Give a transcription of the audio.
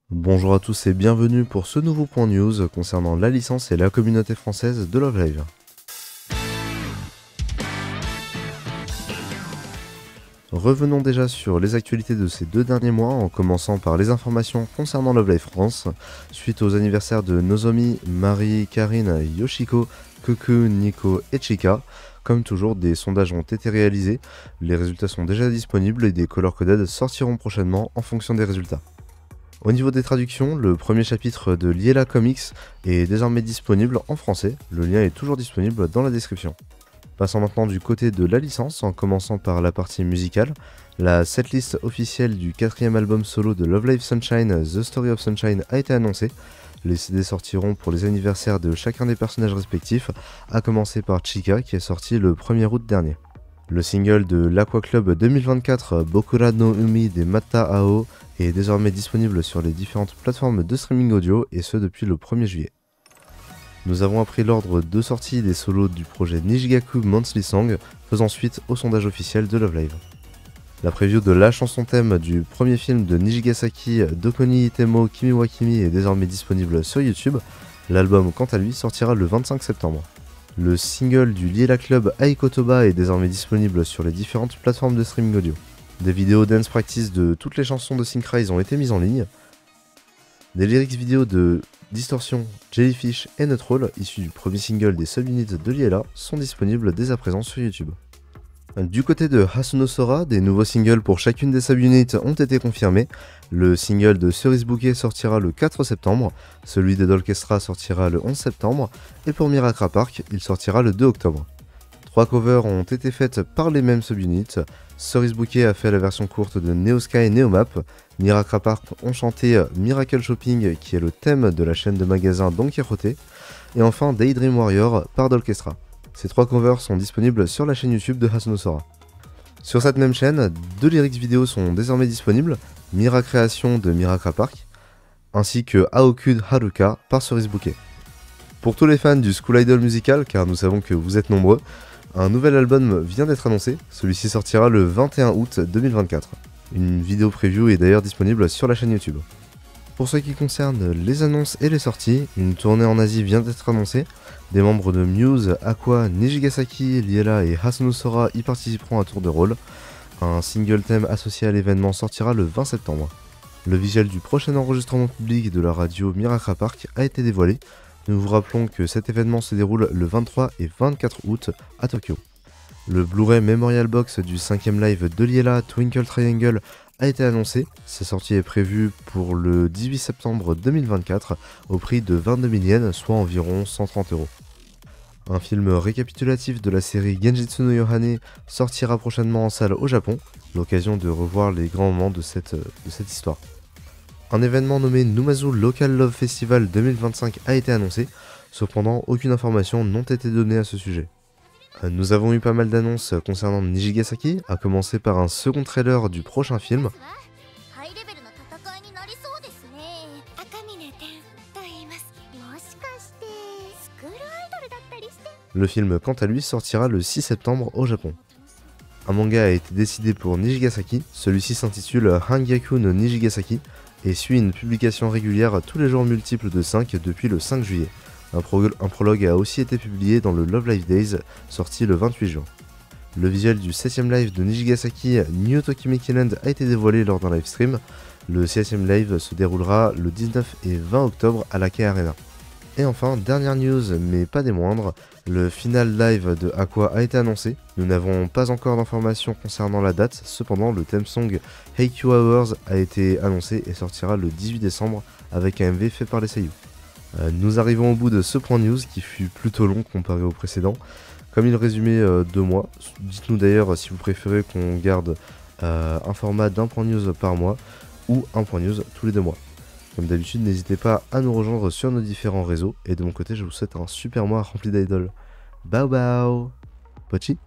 Bonjour à tous et bienvenue pour ce nouveau point news concernant la licence et la communauté française de Love Live. Revenons déjà sur les actualités de ces 2 derniers mois en commençant par les informations concernant Love Live France. Suite aux anniversaires de Nozomi, Marie, Karine, Yoshiko, Kuku, Nico et Chika, comme toujours des sondages ont été réalisés, les résultats sont déjà disponibles et des color coded sortiront prochainement en fonction des résultats. Au niveau des traductions, le premier chapitre de Liela Comics est désormais disponible en français, le lien est toujours disponible dans la description. Passons maintenant du côté de la licence, en commençant par la partie musicale. La setlist officielle du 4ème album solo de Love Live Sunshine, The Story of Sunshine, a été annoncée. Les CD sortiront pour les anniversaires de chacun des personnages respectifs, à commencer par Chika qui est sorti le 1er août dernier. Le single de l'Aqua Club 2024, Bokura no Umi des Mata Ao, est désormais disponible sur les différentes plateformes de streaming audio, et ce depuis le 1er juillet. Nous avons appris l'ordre de sortie des solos du projet Nijigaku Monthly Song, faisant suite au sondage officiel de Love Live. La preview de la chanson thème du premier film de Nijigasaki, Dokoni Itemo Kimi wa Kimi, est désormais disponible sur YouTube. L'album, quant à lui, sortira le 25 septembre. Le single du Liela Club Aikotoba est désormais disponible sur les différentes plateformes de streaming audio. Des vidéos dance practice de toutes les chansons de Syncrise ont été mises en ligne. Des lyrics vidéo de Distortion, Jellyfish et Neutroll, issus du premier single des subunits de Liela, sont disponibles dès à présent sur YouTube. Du côté de Hasuno Sora, des nouveaux singles pour chacune des subunits ont été confirmés. Le single de Cerise Bouquet sortira le 4 septembre, celui de Dolchestra sortira le 11 septembre, et pour Mirakra Park, il sortira le 2 octobre. 3 covers ont été faites par les mêmes subunits. Cerise Bouquet a fait la version courte de Neo Sky et Neomap. Mirakra Park ont chanté Miracle Shopping, qui est le thème de la chaîne de magasins Don Quijote. Et enfin Daydream Warrior par Dolchestra. Ces 3 covers sont disponibles sur la chaîne YouTube de Hasuno Sora. Sur cette même chaîne, 2 lyrics vidéo sont désormais disponibles, Mira Création de Mirakra Park, ainsi que Aokud Haruka par Cerise Bouquet. Pour tous les fans du School Idol musical, car nous savons que vous êtes nombreux, un nouvel album vient d'être annoncé, celui-ci sortira le 21 août 2024. Une vidéo preview est d'ailleurs disponible sur la chaîne YouTube. Pour ce qui concerne les annonces et les sorties, une tournée en Asie vient d'être annoncée. Des membres de Muse, Aqua, Nijigasaki, Liela et Hasuno Sora y participeront à tour de rôle. Un single thème associé à l'événement sortira le 20 septembre. Le visuel du prochain enregistrement public de la radio Mirakra Park a été dévoilé. Nous vous rappelons que cet événement se déroule le 23 et 24 août à Tokyo. Le Blu-ray Memorial Box du 5ème live de Liela, Twinkle Triangle, a été annoncé. Sa sortie est prévue pour le 18 septembre 2024 au prix de 22 000 yens, soit environ 130 €. Un film récapitulatif de la série Genjitsu no Yohane sortira prochainement en salle au Japon, l'occasion de revoir les grands moments de cette histoire. Un événement nommé Numazu Local Love Festival 2025 a été annoncé, cependant aucune information n'a été donnée à ce sujet. Nous avons eu pas mal d'annonces concernant Nijigasaki, à commencer par un second trailer du prochain film. Le film, quant à lui, sortira le 6 septembre au Japon. Un manga a été décidé pour Nijigasaki, celui-ci s'intitule Hangyaku no Nijigasaki et suit une publication régulière tous les jours multiples de 5 depuis le 5 juillet. Un prologue a aussi été publié dans le Love Live Days, sorti le 28 juin. Le visuel du 7ème live de Nijigasaki, New Tokimeki Land, a été dévoilé lors d'un livestream. Le 7ème live se déroulera le 19 et 20 octobre à la Kei Arena. Et enfin, dernière news, mais pas des moindres, le final live de Aqua a été annoncé. Nous n'avons pas encore d'informations concernant la date, cependant le theme song Heikyu Hours a été annoncé et sortira le 18 décembre avec un MV fait par les seiyuu. Nous arrivons au bout de ce point news qui fut plutôt long comparé au précédent. Comme il résumait 2 mois, dites-nous d'ailleurs si vous préférez qu'on garde un format d'un point news par mois ou un point news tous les 2 mois. Comme d'habitude, n'hésitez pas à nous rejoindre sur nos différents réseaux et de mon côté, je vous souhaite un super mois rempli d'idoles. Bao bao, Pochi.